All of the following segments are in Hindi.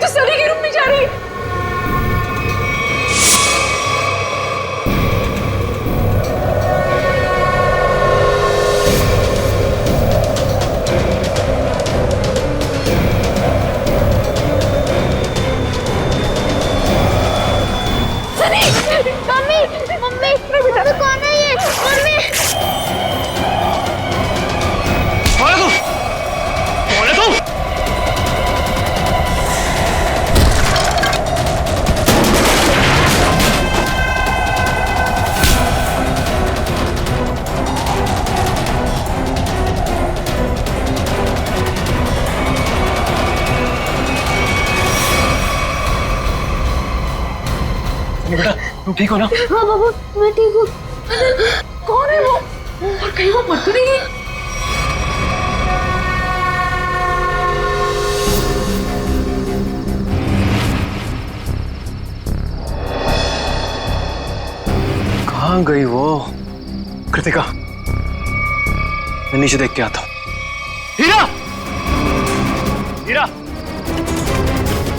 तो सनी के रूम में जा रही है। मम्मी मम्मी मम्मी कौन है ये? मम्मी कौन है तू? कौन है तू? बेटा तुम ठीक हो ना? हाँ बाबू मैं ठीक हूँ। कौन है वो? और कहीं वो मर तो नहीं गई? कहाँ गई वो? कृतिका, मैं नीचे देख के आता हूँ। हीरा! हीरा!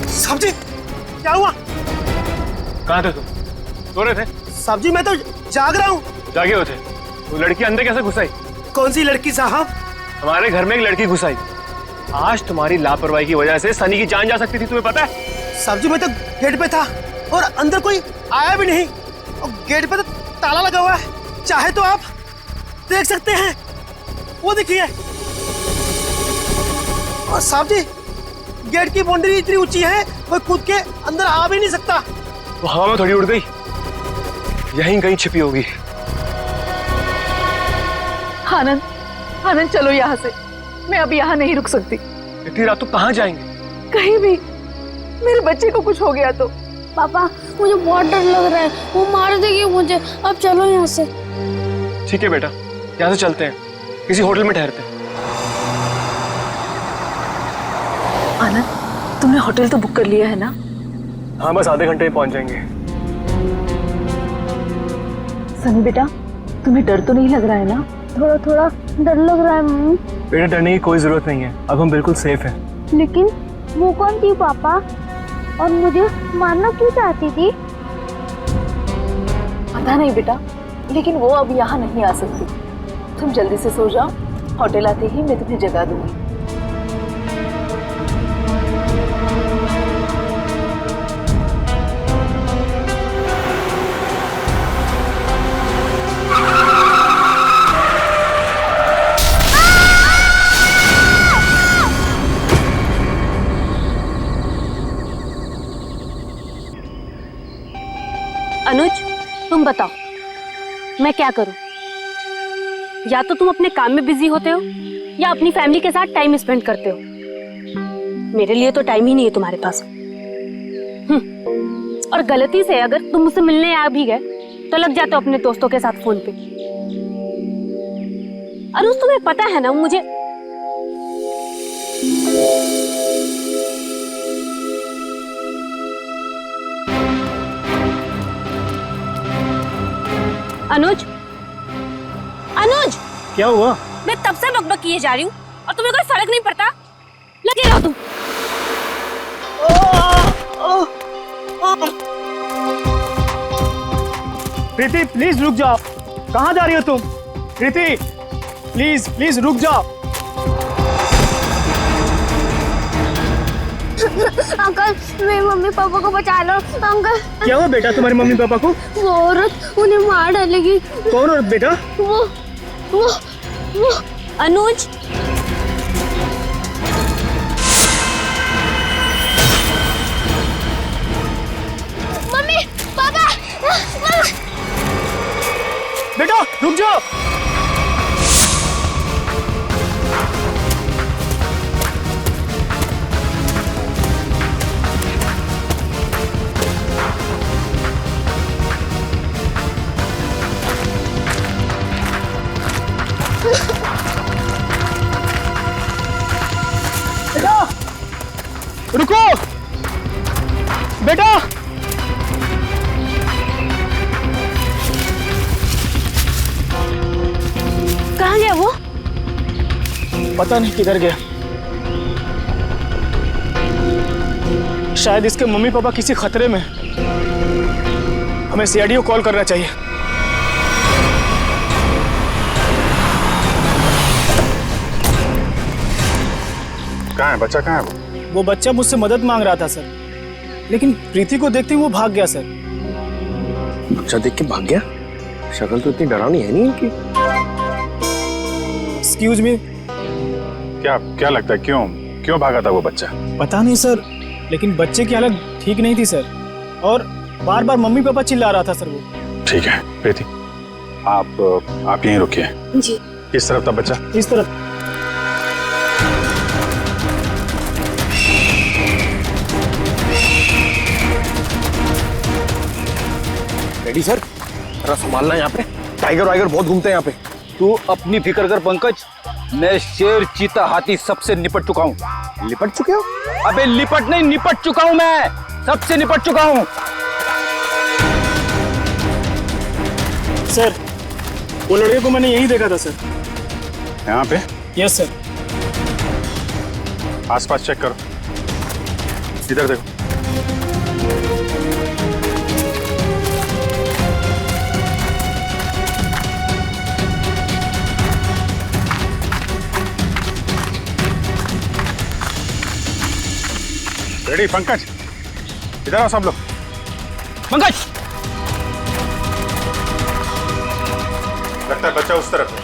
साहब जी क्या हुआ? कहाँ थे तुम? सो रहे थे? साहब जी मैं तो जाग रहा हूँ। जागे हुए थे? वो लड़की अंदर कैसे घुस आई? कौन सी लड़की साहब? हमारे घर में एक लड़की घुस आई। आज तुम्हारी लापरवाही की वजह से सनी की जान जा सकती थी, तुम्हें पता है? साहब जी मैं तो गेट पे था और अंदर कोई आया भी नहीं और गेट पे तो ताला लगा हुआ है। चाहे तो आप देख सकते हैं, वो देखिए। और साहब जी गेट की बाउंड्री इतनी ऊंची है कोई कूद के अंदर आ भी नहीं सकता। वो हवा में थोड़ी उड़ गई, यहीं कहीं छिपी होगी। आनंद, आनंद चलो यहाँ से। मैं अब यहाँ नहीं रुक सकती। इतनी रात तो कहाँ जाएंगे? कहीं भी। मेरे बच्चे को कुछ हो गया तो। पापा मुझे बहुत डर लग रहा है, वो मार देगी मुझे। अब चलो यहाँ से। ठीक है बेटा, यहाँ से चलते हैं, किसी होटल में ठहरते हैं। आनंद, तुमने होटल तो बुक कर लिया है ना? हाँ बस आधे घंटे में पहुंच जाएंगे। सनी बेटा, तुम्हें डर तो नहीं लग रहा है ना? थोड़ा थोड़ा डर लग रहा है मम्मी। बेटा डरने की कोई जरूरत नहीं है, अब हम बिल्कुल सेफ हैं। लेकिन वो कौन थी पापा, और मुझे मारना क्यों चाहती थी? पता नहीं बेटा, लेकिन वो अब यहाँ नहीं आ सकती। तुम जल्दी से सो जाओ, होटल आते ही मैं तुम्हें जगा दूंगी। अनुज, तुम बताओ मैं क्या करूं? या तो तुम अपने काम में बिजी होते हो या अपनी फैमिली के साथ टाइम स्पेंड करते हो। मेरे लिए तो टाइम ही नहीं है तुम्हारे पास। और गलती से अगर तुम मुझसे मिलने आ भी गए तो लग जाते हो अपने दोस्तों के साथ फोन पे। अनुज तुम्हें पता है ना मुझे अनुज, अनुज क्या हुआ? मैं तब से बकबक किए जा रही हूँ और तुम्हें कोई फर्क नहीं पड़ता। लगे रहो तुम। प्रीति प्लीज रुक जाओ। कहाँ जा रही हो तुम? प्रीति प्लीज प्लीज रुक जाओ। अंकल मेरे मम्मी पापा को बचा लो। अंकल क्या हुआ बेटा तुम्हारे मम्मी पापा को? वो औरत उन्हें मार डालेगी। कौन औरत बेटा? वो अनुज, मम्मी पापा बेटा रुक जाओ। बेटा रुको। बेटा कहाँ गया वो? पता नहीं किधर गया। शायद इसके मम्मी पापा किसी खतरे में हैं। हमें सीआईडी को कॉल करना चाहिए। कहाँ है बच्चा, कहाँ है वो बच्चा मुझसे मदद मांग रहा था सर, लेकिन प्रीति को देखते ही वो भाग गया सर। बच्चा देख के भाग गया? शक्ल तो इतनी डरावनी है नहीं इनकी। Excuse me. क्या क्या लगता है, क्यों क्यों भागा था वो बच्चा? पता नहीं सर, लेकिन बच्चे की हालत ठीक नहीं थी सर, और बार बार मम्मी पापा चिल्ला रहा था सर वो। ठीक है प्रीति, आप यहीं रुकिए। जी। किस तरफ था बच्चा? इस तरफ। रेडी सर, जरा संभालना यहाँ पे, टाइगर वाइगर बहुत घूमते हैं यहाँ पे। तू अपनी फिक्र कर पंकज, मैं शेर चीता हाथी सबसे निपट चुका हूँ। लिपट चुके हो? अबे लिपट नहीं, निपट चुका हूँ, मैं सबसे निपट चुका हूँ। सर वो लड़के को मैंने यही देखा था सर। यहाँ पे? Yes sir. आसपास चेक करो, इधर देखो। रेडी पंकज, इधर आओ सब लोग। पंकज, लगता है बच्चा उस तरफ है।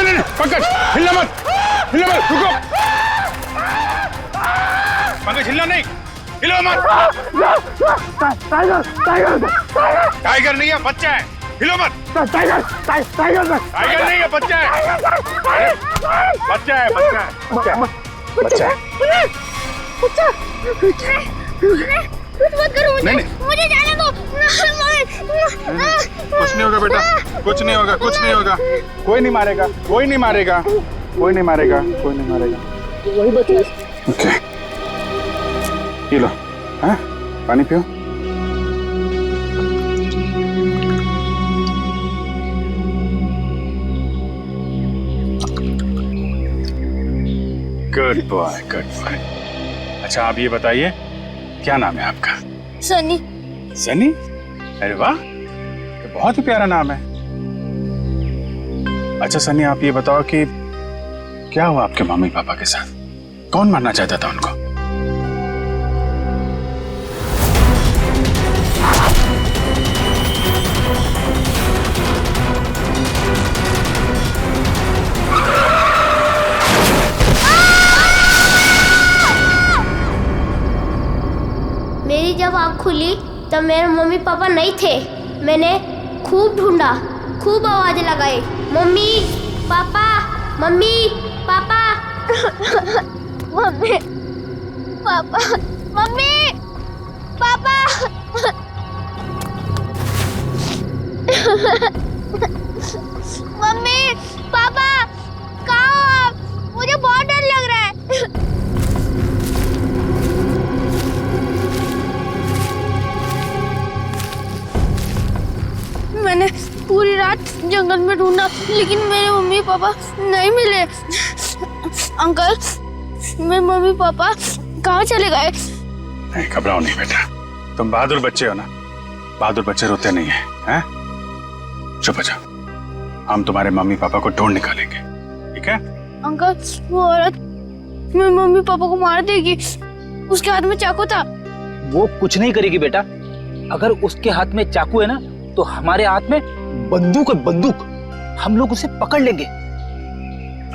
नहीं, पंकज हिलना मत, रुको। पंकज हिलना नहीं, हिलो मत। टाइगर नहीं है, बच्चा है, हिलो मत। टाइगर नहीं है, बच्चा है, बच्चा है। कुछ मत करो मुझे, नहीं। मुझे जाने दो। कुछ नहीं होगा बेटा, कुछ नहीं होगा। कोई नहीं मारेगा। वही बच्चा। ओके, पी लो, हाँ? पानी पियो। Good boy. अच्छा आप ये बताइए, क्या नाम है आपका? सनी। सनी? अरे वाह, ये बहुत ही प्यारा नाम है। अच्छा सनी, आप ये बताओ कि क्या हुआ आपके मम्मी पापा के साथ? कौन मारना चाहता था उनको? मेरी जब आँख खुली तब मेरे मम्मी पापा नहीं थे। मैंने खूब ढूंढा, खूब आवाज लगाई, mummy papa, mummy papa. Mummy papa, mummy papa. Mummy papa, कहाँ हो आप? मुझे बहुत डर लग रहा है। मैंने पूरी रात जंगल में ढूंढा, लेकिन मेरे मम्मी पापा नहीं मिले। अंकल, मेरे मम्मी पापा कहाँ चले गए? नहीं, घबराओ नहीं बेटा, तुम बहादुर बच्चे हो ना। बहादुर बच्चे रोते नहीं हैं? चुप हो जाओ, हम तुम्हारे मम्मी पापा को ढूंढ निकालेंगे, ठीक है? अंकल, वो औरत मेरे मम्मी पापा को मार देगी। उसके हाथ में चाकू था। वो कुछ नहीं करेगी बेटा। अगर उसके हाथ में चाकू है ना, तो हमारे हाथ में बंदूक है, बंदूक। हम लोग उसे पकड़ लेंगे।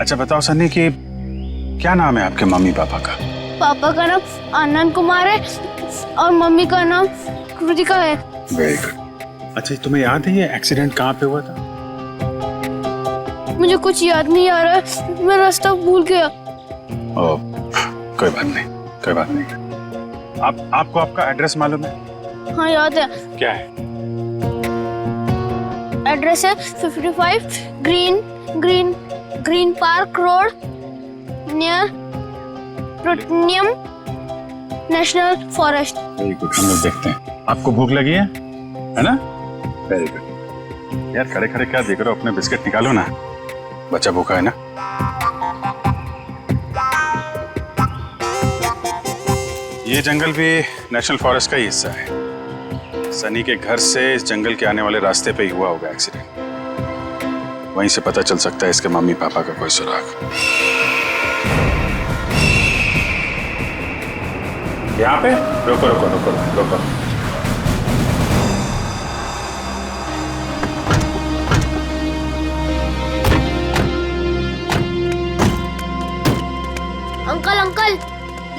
अच्छा बताओ सन्नी कि क्या नाम है आपके मम्मी पापा का? पापा का नाम आनंद कुमार है और मम्मी का नाम कृतिका है। Very good. अच्छा तुम्हें याद है ये एक्सीडेंट कहाँ पे हुआ था? मुझे कुछ याद नहीं आ रहा है, मैं रास्ता भूल गया। ओ, कोई बात नहीं। आपको आपका एड्रेस मालूम है? हाँ याद है। क्या है? एड्रेस है 55 ग्रीन पार्क रोड नियर प्रोटनियम नेशनल फॉरेस्ट। वेरी गुड, हम लोग देखते हैं। आपको भूख लगी है ना? Very good. यार खड़े खड़े क्या देख रहे हो, अपने बिस्किट निकालो ना, बच्चा भूखा है ना। ये जंगल भी नेशनल फॉरेस्ट का ही हिस्सा है। सनी के घर से इस जंगल के आने वाले रास्ते पे ही हुआ होगा एक्सीडेंट। वहीं से पता चल सकता है इसके मम्मी पापा का कोई सुराग। यहाँ पे रुको रुको रुको रुको। अंकल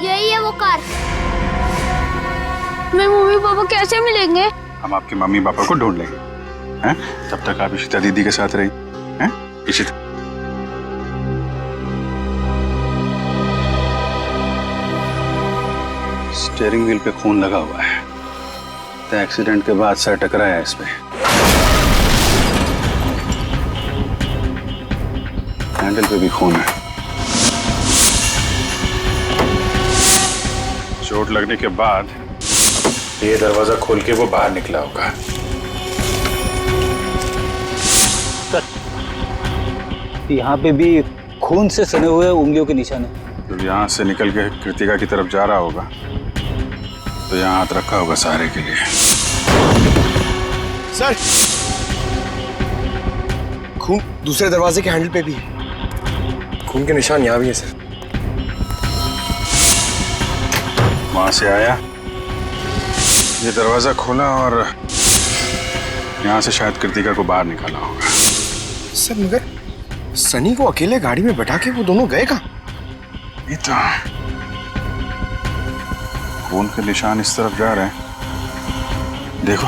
यही है वो कार। मेरे मम्मी पापा कैसे मिलेंगे? हम आपके मम्मी पापा को ढूंढ लेंगे, हैं? तब तक आप इशिता दीदी के साथ रही, हैं? इशिता स्टीयरिंग व्हील पे खून लगा हुआ है, तो एक्सीडेंट के बाद सर टकराया इस पे। हैंडल पे भी खून है। चोट लगने के बाद ये दरवाजा खोल के वो बाहर निकला होगा। यहाँ पे भी खून से सने हुए उंगलियों के निशान है। जब यहाँ से निकल के कृतिका की तरफ जा रहा होगा तो यहाँ हाथ रखा होगा सहारे के लिए। सर, खून दूसरे दरवाजे के हैंडल पे भी है। खून के निशान यहाँ भी है सर। वहां से आया, ये दरवाजा खोला और यहाँ से शायद कृतिका को बाहर निकाला होगा। सर मगर सनी को अकेले गाड़ी में बैठा के वो दोनों गए कहाँ? ये तो खून के निशान इस तरफ जा रहे हैं, देखो।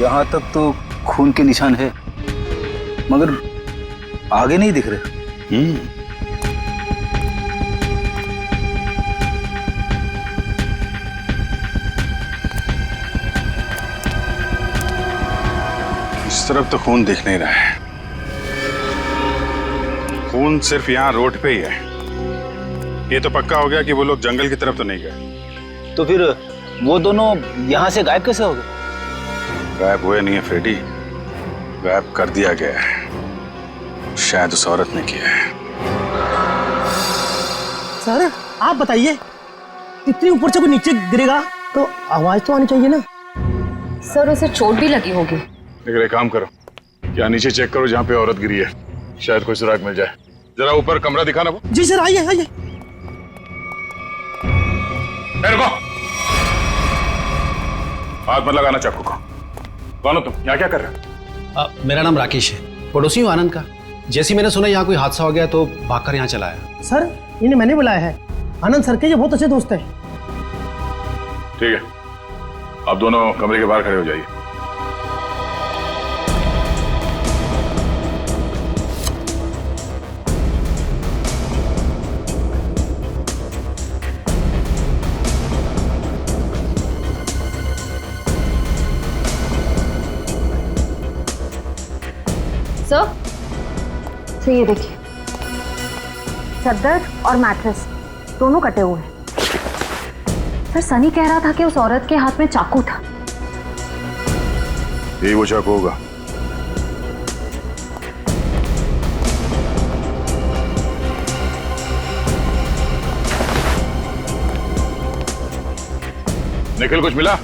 यहाँ तक तो खून के निशान है, मगर आगे नहीं दिख रहे। इस तरफ तो खून दिख नहीं रहा है। खून सिर्फ यहाँ रोड पे ही है। ये तो पक्का हो गया कि वो लोग जंगल की तरफ तो नहीं गए। तो फिर वो दोनों यहाँ से गायब कैसे हो गए? गायब हुए नहीं है फ्रेडी, गायब कर दिया गया है। शायद उस औरत ने किया है। सर आप बताइए, इतनी ऊपर से कोई नीचे गिरेगा तो आवाज तो आनी चाहिए ना। सर उसे चोट भी लगी होगी। लेकिन एक काम करो, क्या नीचे चेक करो जहाँ पे औरत गिरी है, शायद कोई सुराग मिल जाए। जरा ऊपर कमरा दिखाना वो। जी सर, आइए आइए। रुको, हाथ मत लगाना चाकू को। कौन हो तुम, यहाँ क्या कर रहे हो? मेरा नाम राकेश है, पड़ोसी हूँ आनंद का। जैसे ही मैंने सुना यहाँ कोई हादसा हो गया तो भागकर यहाँ चला आया। सर इन्हें मैंने बुलाया है, आनंद सर के ये बहुत अच्छे दोस्त हैं। ठीक है, आप दोनों कमरे के बाहर खड़े हो जाइए। सर ये देखिए, चद्दर और मैट्रेस दोनों कटे हुए हैं। सर सनी कह रहा था कि उस औरत के हाथ में चाकू था। यही वो चाकू होगा। निखिल कुछ मिला?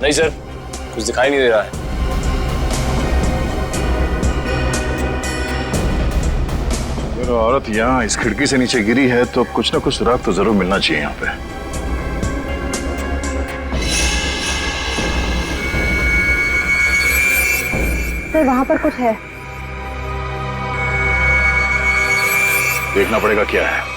नहीं सर, कुछ दिखाई नहीं दे रहा है। अगर औरत यहाँ इस खिड़की से नीचे गिरी है तो कुछ ना कुछ सुराग तो जरूर मिलना चाहिए यहाँ पे। सर वहां पर कुछ है। देखना पड़ेगा क्या है।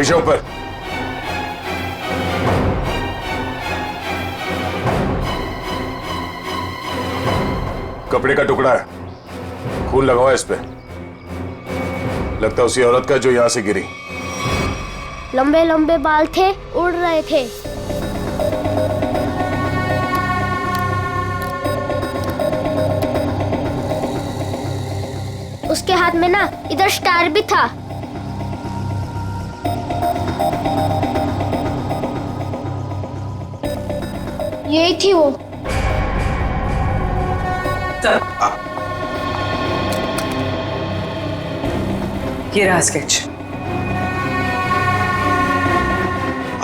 पीछे ऊपर। कपड़े का टुकड़ा है, खून लगा हुआ है इस पे। लगता है उसी औरत का जो यहां से गिरी। लंबे लंबे बाल थे, उड़ रहे थे। उसके हाथ में ना इधर स्टार भी था। यही थी वो। ये रहा स्केच।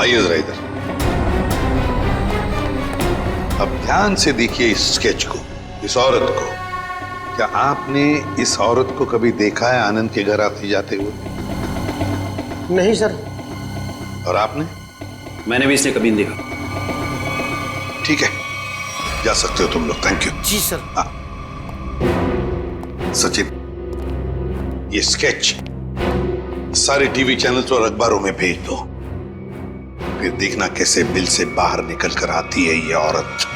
आइए जरा इधर। अब ध्यान से देखिए इस स्केच को, इस औरत को। क्या आपने इस औरत को कभी देखा है आनंद के घर आते जाते हुए? नहीं सर। और आपने? मैंने भी इसे कभी नहीं देखा। ठीक है, जा सकते हो तुम लोग। Thank you. जी सर। हाँ सचिन, ये स्केच सारे टीवी चैनल्स और अखबारों में भेज दो। फिर देखना कैसे बिल से बाहर निकल कर आती है ये औरत।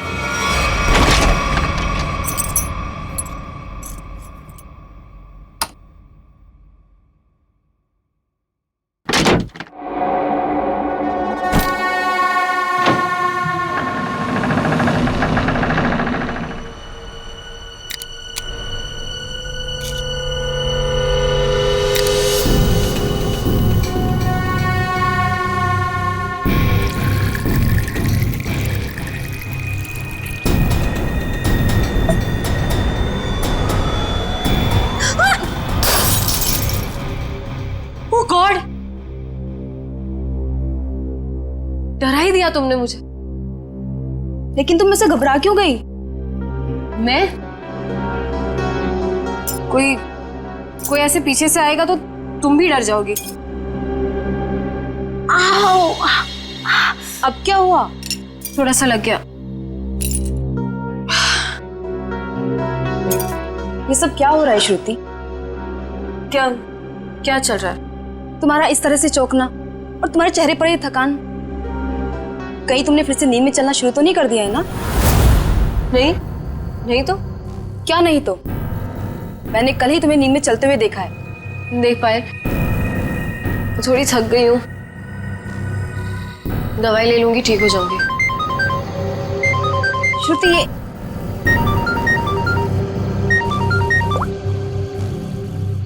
गॉड, डरा ही दिया तुमने मुझे। लेकिन तुम मुझसे घबरा क्यों गई? मैं कोई ऐसे पीछे से आएगा तो तुम भी डर जाओगी। आओ, अब क्या हुआ? थोड़ा सा लग गया। ये सब क्या हो रहा है श्रुति? क्या चल रहा है? तुम्हारा इस तरह से चौंकना और तुम्हारे चेहरे पर ये थकान, कहीं तुमने फिर से नींद में चलना शुरू तो नहीं कर दिया है ना? नहीं तो क्या नहीं तो? मैंने कल ही तुम्हें नींद में चलते हुए देखा है। देख पाए, थोड़ी थक गई हूँ, दवाई ले लूंगी, ठीक हो जाऊंगी। श्रुति, ये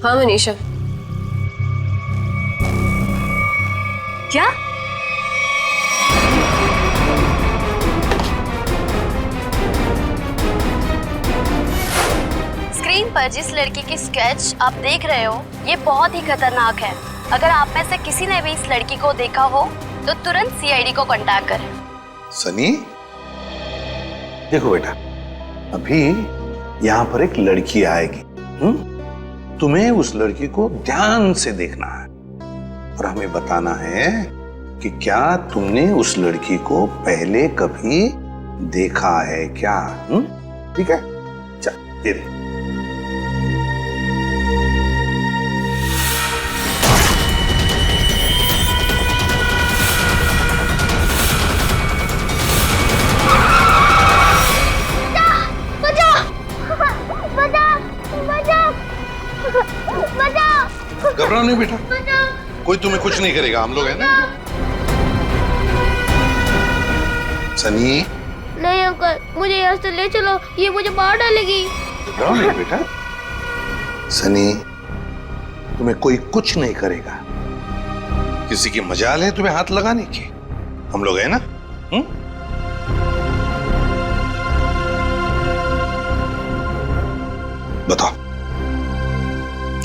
हाँ मनीषा। क्या? स्क्रीन पर जिस लड़की की स्केच आप देख रहे हो, ये बहुत ही खतरनाक है। अगर आप में से किसी ने भी इस लड़की को देखा हो तो तुरंत सीआईडी को कांटेक्ट करें। सनी, देखो बेटा, अभी यहाँ पर एक लड़की आएगी। तुम्हें उस लड़की को ध्यान से देखना है और हमें बताना है कि क्या तुमने उस लड़की को पहले कभी देखा है क्या? ठीक है, चल दे दे। घबराओ नहीं बेटा, कोई तुम्हें कुछ नहीं करेगा, हम लोग हैं ना। सनी, नहीं अंकल, मुझे यहाँ से ले चलो, ये मुझे मार डालेगी। घबराओ नहीं बेटा। सनी, तुम्हें कोई कुछ नहीं करेगा। किसी की मजाल है तुम्हें हाथ लगाने की? हम लोग हैं ना। बताओ,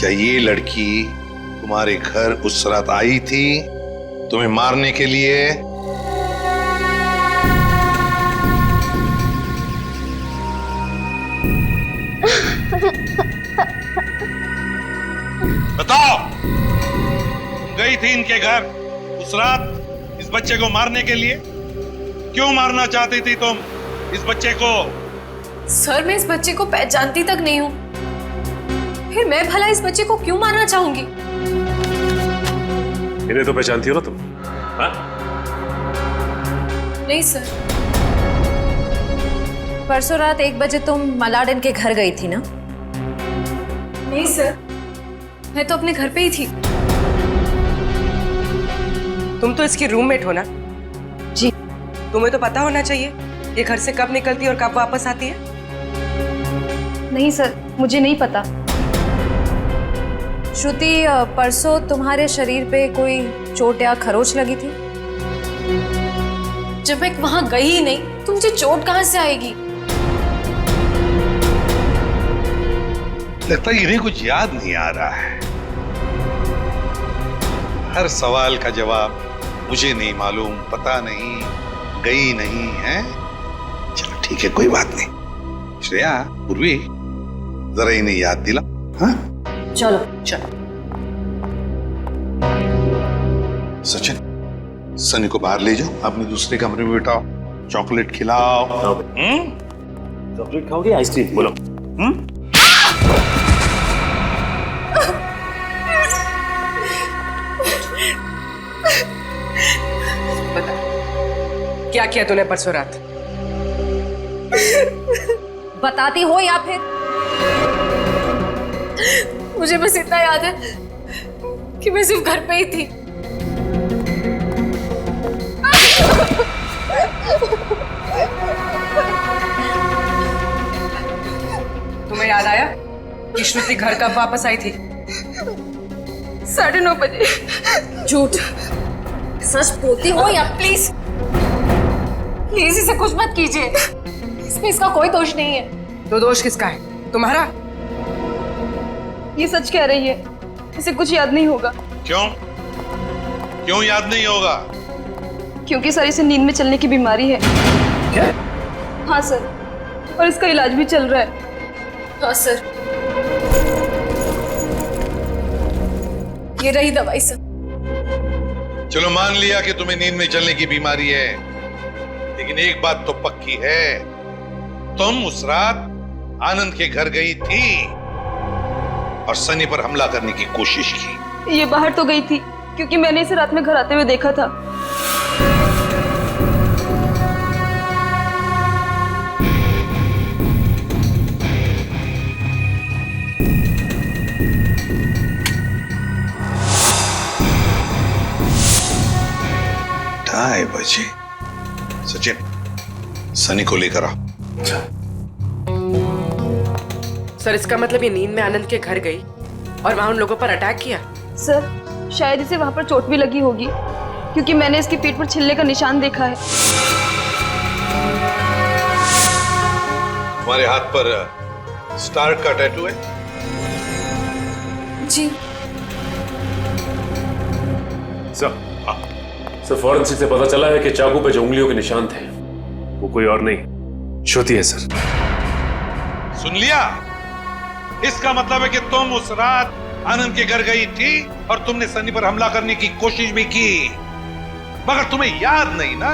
क्या ये लड़की तुम्हारे घर उस रात आई थी तुम्हें मारने के लिए? बताओ, गई थी इनके घर उस रात इस बच्चे को मारने के लिए? क्यों मारना चाहती थी तुम इस बच्चे को? सर, मैं इस बच्चे को पहचानती तक नहीं हूँ, फिर मैं भला इस बच्चे को क्यों मारना चाहूंगी? इन्हें तो पहचानती हो ना तुम? हाँ? नहीं सर, परसों रात 1 बजे तुम मलाडन के घर गई थी ना? नहीं सर, मैं तो अपने घर पे ही थी। तुम तो इसकी रूममेट हो ना? जी। तुम्हें तो पता होना चाहिए ये घर से कब निकलती है और कब वापस आती है। नहीं सर, मुझे नहीं पता। श्रुति, परसों तुम्हारे शरीर पे कोई चोट या खरोच लगी थी? जब मैं वहां गई ही नहीं तो मुझे चोट कहां से आएगी? लगता है इन्हें कुछ याद नहीं आ रहा है। हर सवाल का जवाब मुझे नहीं मालूम, पता नहीं, गई नहीं है। चलो ठीक है, कोई बात नहीं। श्रेया, पूर्वी, जरा इन्हें याद दिला। हाँ, चलो चलो। सचिन, सनी को बाहर ले जाओ, अपने दूसरे कमरे में बिठाओ, चॉकलेट खिलाओ। चॉकलेट खाओगे आइसक्रीम? बोलो। बता, क्या किया तूने परसों रात? बताती हो या फिर? मुझे बस इतना याद है कि मैं सिर्फ घर पे ही थी। तुम्हें याद आया कि श्रुति घर कब वापस आई थी? 9:30 बजे। झूठ। सच बोलती हो या प्लीज प्लीज इसे कुछ मत कीजिए, इसमें इसका कोई दोष नहीं है। तो दोष किसका है? तुम्हारा? ये सच कह रही है, इसे कुछ याद नहीं होगा। क्यों? क्यों याद नहीं होगा? क्योंकि सर इसे नींद में चलने की बीमारी है। क्या? हाँ सर, और इसका इलाज भी चल रहा है। हाँ सर, ये रही दवाई सर। चलो मान लिया कि तुम्हें नींद में चलने की बीमारी है, लेकिन एक बात तो पक्की है, तुम उस रात आनंद के घर गई थी और सनी पर हमला करने की कोशिश की। ये बाहर तो गई थी क्योंकि मैंने इसे रात में घर आते हुए देखा था। ढाई बजे। सचिन, सनी को लेकर आओ। सर, इसका मतलब ये नींद में आनंद के घर गई और वहां उन लोगों पर अटैक किया? सर, शायद इसे वहां पर चोट भी लगी होगी क्योंकि मैंने इसकी पीठ पर छिलने का निशान देखा है। तुम्हारे हाथ पर स्टार का टैटू है? जी सर, फॉरेंसिक से पता चला है कि चाकू पे जो उंगलियों के निशान थे वो कोई और नहीं, श्रुति है सर। सुन लिया? इसका मतलब है कि तुम उस रात आनंद के घर गई थी और तुमने सनी पर हमला करने की कोशिश भी की, मगर तुम्हें याद नहीं ना।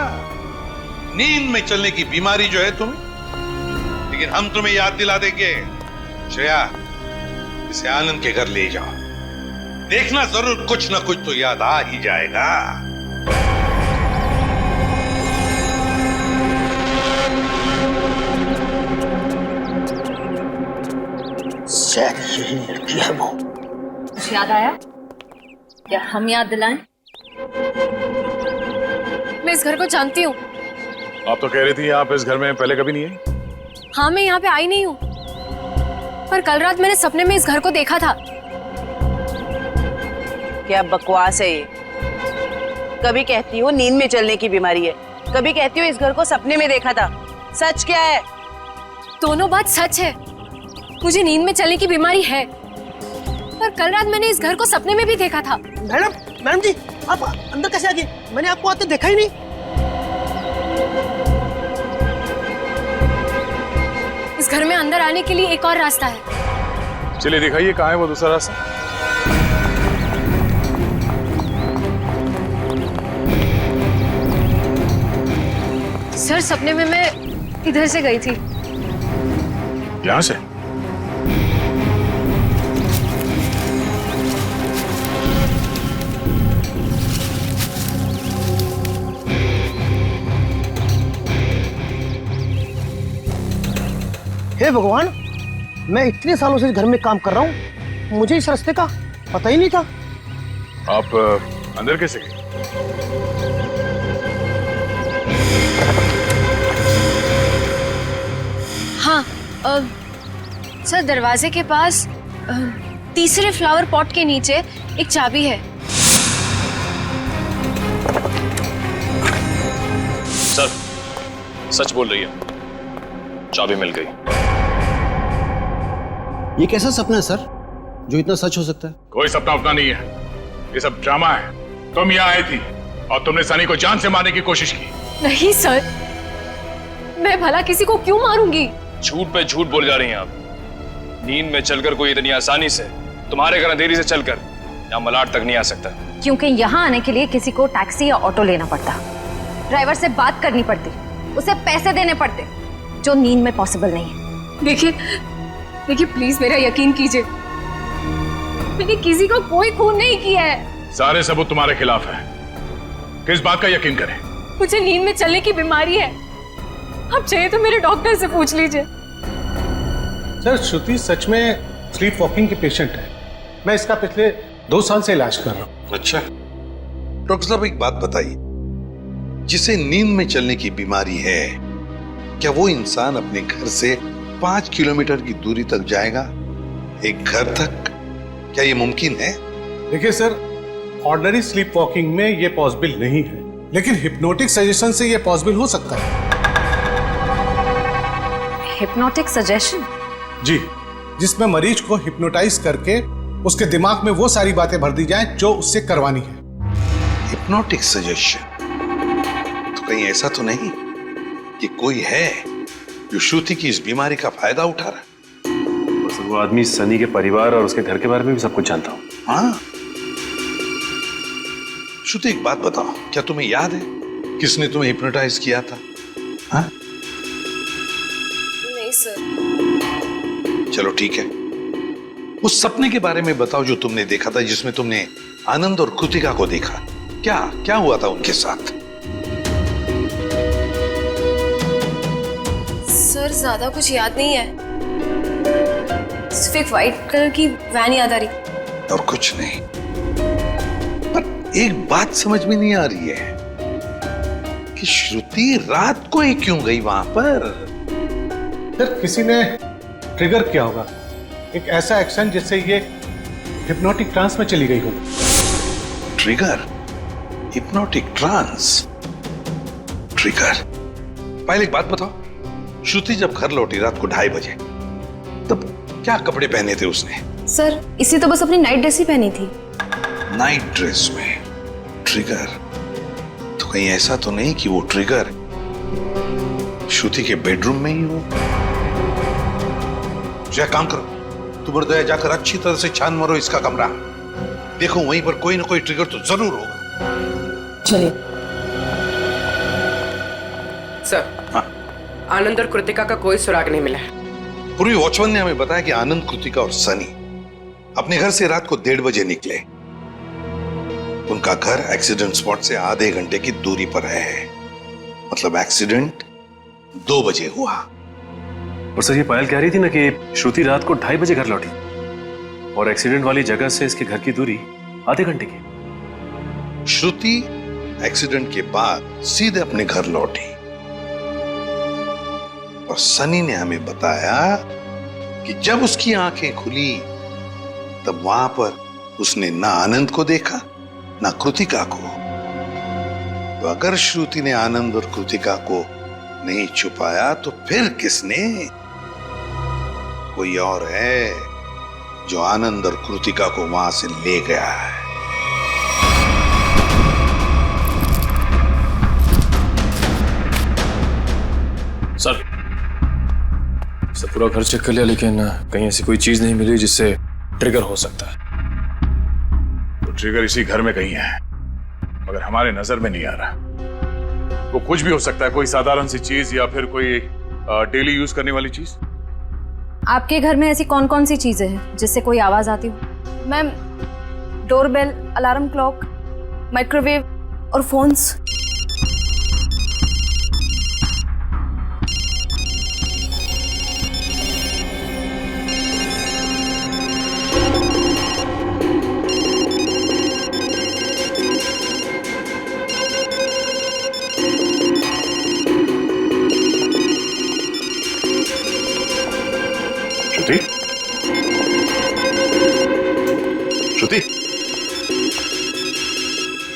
नींद में चलने की बीमारी जो है तुम्हें, लेकिन हम तुम्हें याद दिला देंगे। श्रेया, इसे आनंद के घर ले जाओ, देखना जरूर कुछ ना कुछ तो याद आ ही जाएगा। शायद यही लड़की है वो। कुछ याद आया? क्या हम याद दिलाएं? मैं इस घर को जानती हूँ। आप तो कह रही थी आप इस घर में पहले कभी नहीं आई। हाँ, मैं यहाँ पे आई नहीं हूँ, पर कल रात मैंने सपने में इस घर को देखा था। क्या बकवास है ये? कभी कहती हो नींद में चलने की बीमारी है, कभी कहती हो इस घर को सपने में देखा था। सच क्या है? दोनों बात सच है। मुझे नींद में चलने की बीमारी है, पर कल रात मैंने इस घर को सपने में भी देखा था। मैडम जी, आप अंदर कैसे आ गए? मैंने आपको आते देखा ही नहीं। इस घर में अंदर आने के लिए एक और रास्ता है। चलिए दिखाइए कहाँ है वो दूसरा रास्ता। सर, सपने में मैं इधर से गई थी। यहाँ से? हे भगवान, मैं इतने सालों से इस घर में काम कर रहा हूँ, मुझे इस रास्ते का पता ही नहीं था। आप अंदर कैसे गए? हाँ सर, दरवाजे के पास तीसरे फ्लावर पॉट के नीचे एक चाबी है। सर, सच बोल रही है, चाबी मिल गई। ये कैसा सपना है सर, जो इतना सच हो सकता है? कोई सपना अपना नहीं है, ये सब ड्रामा है। तुम यहाँ आई थी और तुमने सनी को जान से मारने की कोशिश की। नहीं सर, मैं भला किसी को क्यों मारूंगी? झूठ पे झूठ बोल जा रही हैं आप। नींद में चलकर कोई इतनी आसानी से तुम्हारे घर अंधेरी से चलकर यहाँ मलाड तक नहीं आ सकता। क्योंकि यहाँ आने के लिए किसी को टैक्सी या ऑटो लेना पड़ता, ड्राइवर से बात करनी पड़ती, उसे पैसे देने पड़ते, जो नींद में पॉसिबल नहीं है। देखिए प्लीज मेरा यकीन कीजिए, मैंने किसी को कोई खून नहीं किया है। सारे सबूत तुम्हारे खिलाफ है, किस बात का यकीन करें? मुझे नींद में चलने की बीमारी है, आप चाहिए तो मेरे डॉक्टर से पूछ लीजिए। सर, श्रुति सच में स्लीप वॉकिंग की पेशेंट है। मैं इसका पिछले 2 साल से इलाज कर रहा हूँ। अच्छा डॉक्टर साहब, एक बात बताइए, जिसे नींद में चलने की बीमारी है, क्या वो इंसान अपने घर से 5 किलोमीटर की दूरी तक जाएगा, एक घर तक? क्या ये मुमकिन है? देखिए सर, ऑर्डिनरी स्लीप वॉकिंग में ये पॉसिबल नहीं है, लेकिन हिप्नोटिक सजेशन से ये पॉसिबल हो सकता है। Hypnotic suggestion? जी, जिसमें मरीज को हिप्नोटाइज करके उसके दिमाग में वो सारी बातें भर दी जाएं जो उससे करवानी है। Hypnotic suggestion? तो कहीं ऐसा तो नहीं कि कोई है जो श्रुति की इस बीमारी का फायदा उठा रहा है? वो आदमी सनी के परिवार और उसके घर के बारे में भी सब कुछ जानता हूँ। हाँ श्रुति, एक बात बताओ, क्या तुम्हें याद है किसने तुम्हें हिप्नोटाइज किया था? हाँ? नहीं सर। चलो ठीक है, उस सपने के बारे में बताओ जो तुमने देखा था, जिसमें तुमने आनंद और कृतिका को देखा। क्या क्या हुआ था उनके साथ? सर ज्यादा कुछ याद नहीं है, सिर्फ एक व्हाइट कलर की वैन याद आ रही। और कुछ नहीं? पर एक बात समझ में नहीं आ रही है कि श्रुति रात को ही क्यों गई वहां पर? सर, किसी ने ट्रिगर किया होगा, एक ऐसा एक्शन जिससे ये हिप्नोटिक ट्रांस में चली गई हो। ट्रिगर? Hypnotic trance? ट्रिगर? पहले एक बात बताओ, श्रुति जब घर लौटी रात को 2:30 बजे, तब क्या कपड़े पहने थे उसने? सर, इसी तो बस अपनी नाइट ड्रेस ही पहनी थी। नाइट ड्रेस में ट्रिगर? तो कहीं ऐसा तो नहीं कि वो ट्रिगर श्रुति के बेडरूम में ही हो? क्या काम करो, तुम दया जाकर अच्छी तरह से छान मारो इसका कमरा, देखो वहीं पर कोई ना कोई ट्रिगर तो जरूर होगा। चलिए सर। हाँ? आनंद और कृतिका का कोई सुराग नहीं मिला है। पूर्वी वॉचमैन ने हमें बताया कि आनंद, कृतिका और सनी अपने घर से रात को 1:30 बजे निकले। उनका घर एक्सीडेंट स्पॉट से आधे घंटे की दूरी पर है, मतलब एक्सीडेंट 2 बजे हुआ। और सर, ये पायल कह रही थी ना कि श्रुति रात को 2:30 बजे घर लौटी और एक्सीडेंट वाली जगह से इसके घर की दूरी आधे घंटे की। श्रुति एक्सीडेंट के बाद सीधे अपने घर लौटी और सनी ने हमें बताया कि जब उसकी आंखें खुली तब वहां पर उसने ना आनंद को देखा ना कृतिका को। तो अगर श्रुति ने आनंद और कृतिका को नहीं छुपाया तो फिर किसने? कोई और है जो आनंद और कृतिका को वहां से ले गया है। सर, पूरा घर चेक कर लिया, लेकिन कहीं ऐसी कोई चीज नहीं मिली जिससे ट्रिगर हो सकता है। तो ट्रिगर इसी घर में कहीं है, मगर हमारे नजर में नहीं आ रहा। वो कुछ भी हो सकता है, कोई साधारण सी चीज या फिर कोई डेली यूज करने वाली चीज। आपके घर में ऐसी कौन कौन सी चीजें हैं जिससे कोई आवाज आती हो? Ma'am, doorbell, alarm clock, microwave और फोन्स। श्रुति, श्रुति,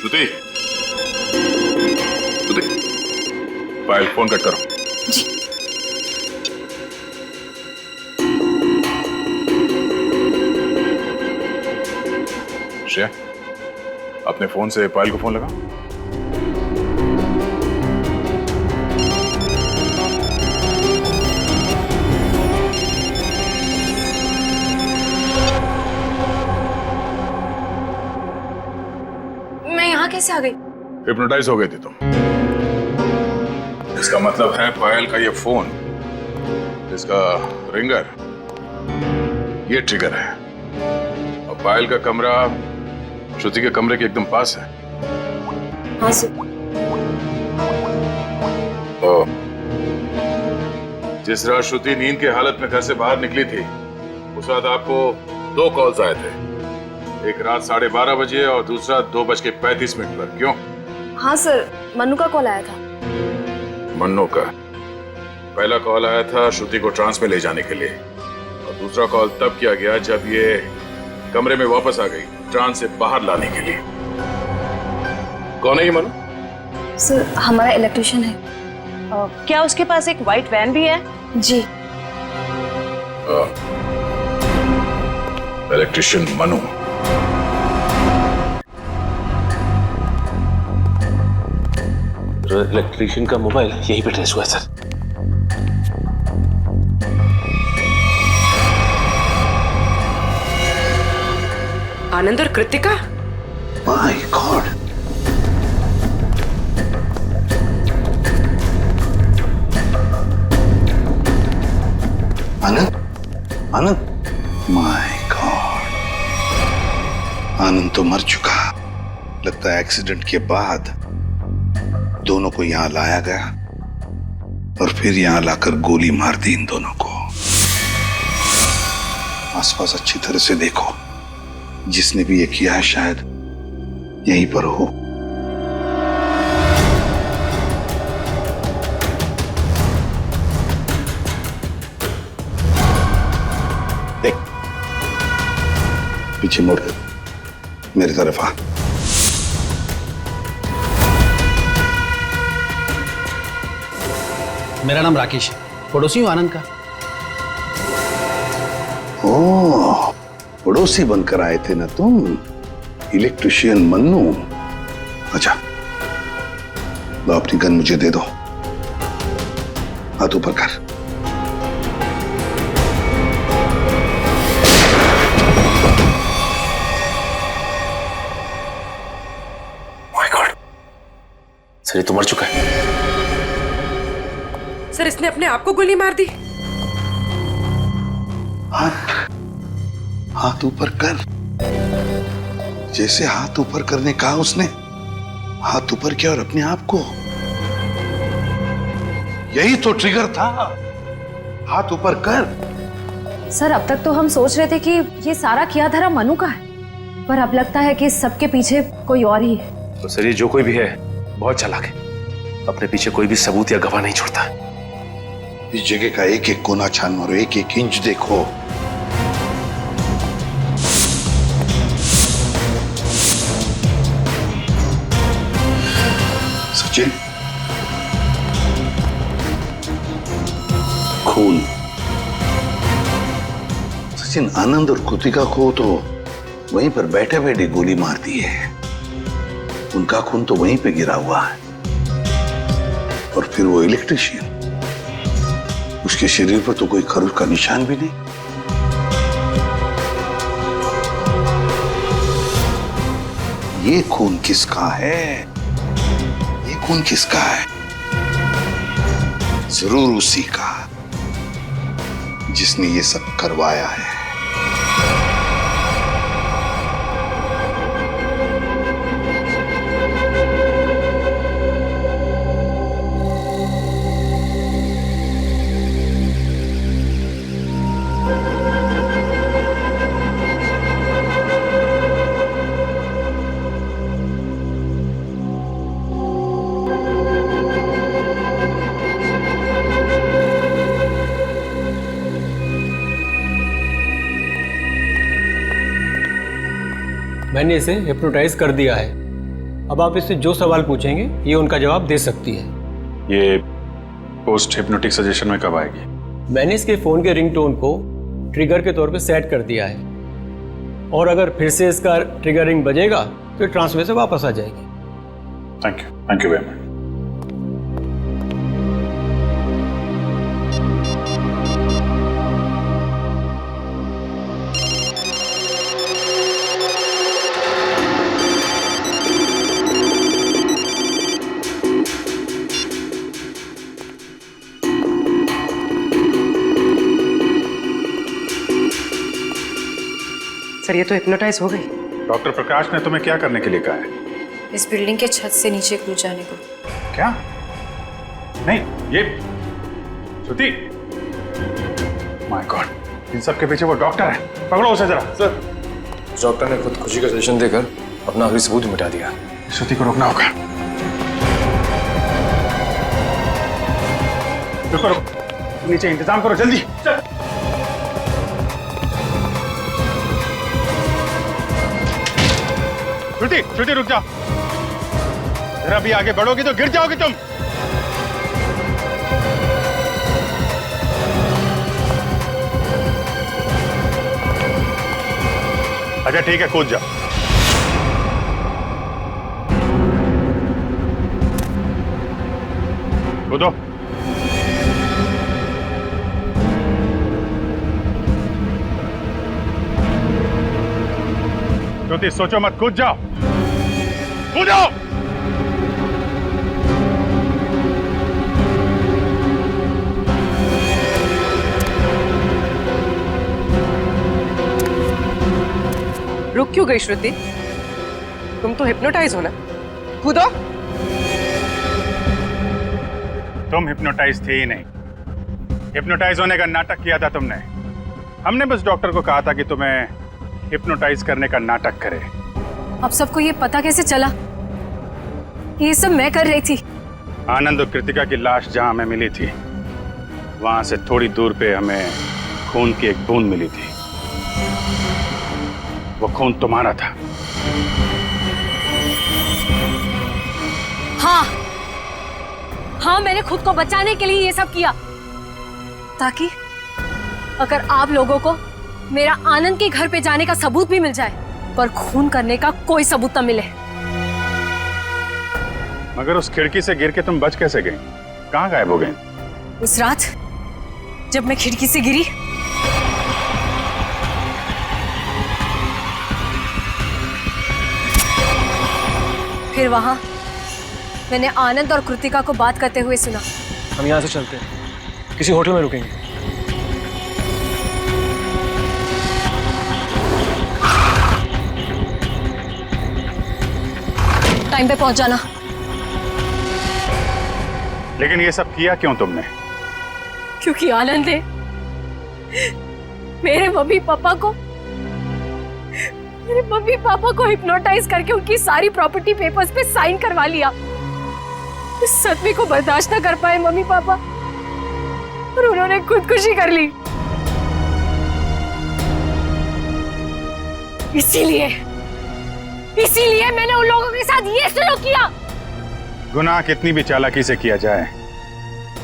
श्रुति, श्रुति, पायल फोन कट करो। जी। श्रेया, अपने फोन से पायल को फोन लगा। मैं यहाँ कैसे आ गई? हिप्नोटाइज हो गई थी तुम। इसका मतलब है पायल का ये फोन, इसका रिंगर, ये ट्रिगर है। और पायल का कमरा श्रुति के कमरे के एकदम पास है। हाँ सर। और जिस रात श्रुति नींद की हालत में घर से बाहर निकली थी, उस रात आपको 2 कॉल्स आए थे, एक रात 12:30 बजे और दूसरा 2:35 पर। क्यों? हाँ सर, मन्नू का कॉल आया था। मन्नू का? पहला कॉल आया था श्रुति को ट्रांस में ले जाने के लिए, और दूसरा कॉल तब किया गया जब ये कमरे में वापस आ गई, ट्रांस से बाहर लाने के लिए। कौन है ये मन्नू? सर, हमारा इलेक्ट्रिशियन है। क्या उसके पास एक व्हाइट वैन भी है? जी। इलेक्ट्रिशियन मनु। इलेक्ट्रिशियन का मोबाइल यहीं पे ट्रेस हुआ है सर। आनंद और Kritika? My god. Anand, Anand, my god, Anand तो मर चुका। लगता है एक्सीडेंट के बाद दोनों को यहां लाया गया और फिर यहां लाकर गोली मार दी इन दोनों को। आसपास अच्छी तरह से देखो, जिसने भी ये किया है शायद यहीं पर हो। देख, पीछे मुड़ कर मेरी तरफ आ। मेरा नाम राकेश है, पड़ोसी हूँ आनंद का। ओह, पड़ोसी बनकर आए थे ना तुम, इलेक्ट्रिशियन मन्नू। अच्छा, लो अपनी गन मुझे दे दो। हाथ ऊपर कर। माय गॉड, सर ये तो मर चुका है। सर, इसने अपने आप को गोली मार दी। हाथ ऊपर कर। जैसे हाथ ऊपर करने कहा उसने, हाथ ऊपर किया और अपने आप को। यही तो ट्रिगर था। हाथ ऊपर कर। सर, अब तक तो हम सोच रहे थे कि ये सारा किया धरा मनु का है, पर अब लगता है कि सबके पीछे कोई और ही है। तो सर ये जो कोई भी है बहुत चालाक है, अपने पीछे कोई भी सबूत या गवाह नहीं छोड़ता। इस जगह का एक एक कोना छान मारो, एक एक इंच देखो। सचिन, खून। सचिन, आनंद और कृतिका को तो वहीं पर बैठे बैठे गोली मार दी है। उनका खून तो वहीं पे गिरा हुआ है। और फिर वो इलेक्ट्रिशियन, उसके शरीर पर तो कोई खरोच का निशान भी नहीं। ये खून किसका है? ये खून किसका है? जरूर उसी का, जिसने ये सब करवाया है। मैंने इसे हिप्नोटाइज कर दिया है। अब आप इससे जो सवाल पूछेंगे ये उनका जवाब दे सकती है। ये पोस्ट हिप्नोटिक सजेशन में कब आएगी? मैंने इसके फ़ोन के रिंगटोन को ट्रिगर के तौर पे सेट कर दिया है, और अगर फिर से इसका ट्रिगरिंग बजेगा तो ट्रांस में से वापस आ जाएगी। Thank you very much. Sir ये तो हिप्नोटाइज हो गई। डॉक्टर प्रकाश ने तुम्हें क्या करने के लिए कहा है? इस बिल्डिंग के छत से नीचे कूद जाने को। क्या? नहीं, ये श्रुति, माय गॉड, इन सब के पीछे वो डॉक्टर है। पकड़ो उसे जरा। सर, डॉक्टर ने खुद खुशी का सजेशन देकर अपना आखिरी सबूत मिटा दिया। श्रुति को रोकना होगा। रुको, नीचे इंतजाम करो जल्दी। चल। श्रुति रुक जाओ, जरा भी आगे बढ़ोगी तो गिर जाओगी तुम। अच्छा ठीक है, कूद जाओ। कूदो। श्रुति सोचो मत, कूद जाओ, कूदो। रुक क्यों गई श्रुति? तुम तो हिप्नोटाइज हो ना, कूदो। तुम हिप्नोटाइज थे ही नहीं, हिप्नोटाइज होने का नाटक किया था तुमने। हमने बस डॉक्टर को कहा था कि तुम्हें हिप्नोटाइज करने का नाटक करे। अब सबको ये पता कैसे चला? ये सब मैं कर रही थी। आनंद और कृतिका की लाश जहां हमें मिली थी, वहां से थोड़ी दूर पे हमें खून की एक बूंद मिली थी। वो खून तुम्हारा था। हाँ, मैंने खुद को बचाने के लिए ये सब किया, ताकि अगर आप लोगों को मेरा आनंद के घर पे जाने का सबूत भी मिल जाए, पर खून करने का कोई सबूत न मिले। मगर उस खिड़की से गिर के तुम बच कैसे गई? कहाँ गायब हो गई? उस रात जब मैं खिड़की से गिरी, फिर वहां मैंने आनंद और कृतिका को बात करते हुए सुना। हम यहाँ से चलते हैं, किसी होटल में रुकेंगे। टाइम पे पहुंच जाना। लेकिन ये सब किया क्यों तुमने? क्योंकि आनंद ने मेरे मम्मी पापा को हिप्नोटाइज करके उनकी सारी प्रॉपर्टी पेपर्स पे साइन करवा लिया। इस सदमे को बर्दाश्त न कर पाए मम्मी पापा, और उन्होंने खुदकुशी कर ली। इसीलिए मैंने उन लोगों के साथ ये सलूक किया। गुनाह कितनी भी चालाकी से किया जाए,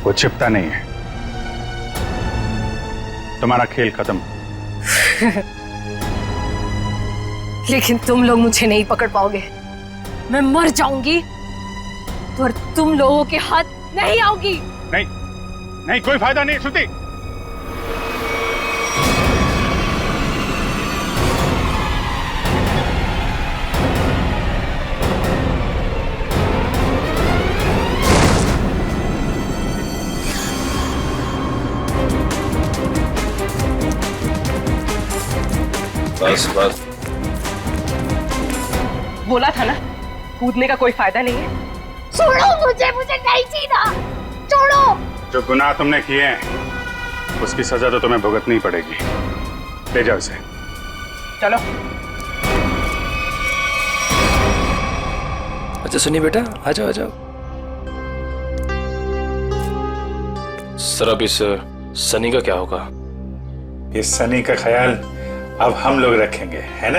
वो छिपता नहीं है। तुम्हारा खेल खत्म। लेकिन तुम लोग मुझे नहीं पकड़ पाओगे। मैं मर जाऊंगी पर तुम लोगों के हाथ नहीं आऊंगी। नहीं, कोई फायदा नहीं श्रुति। बस बोला था ना, कूदने का कोई फायदा नहीं है। छोड़ो मुझे नहीं जीना, छोड़ो। जो गुनाह तुमने किए हैं उसकी सजा तो तुम्हें भुगतनी पड़ेगी। ले जाओ इसे। चलो। अच्छा सुनिए बेटा, आ जाओ आ जाओ। सर अब इस सनी का क्या होगा? इस सनी का ख्याल अब हम लोग रखेंगे, है ना?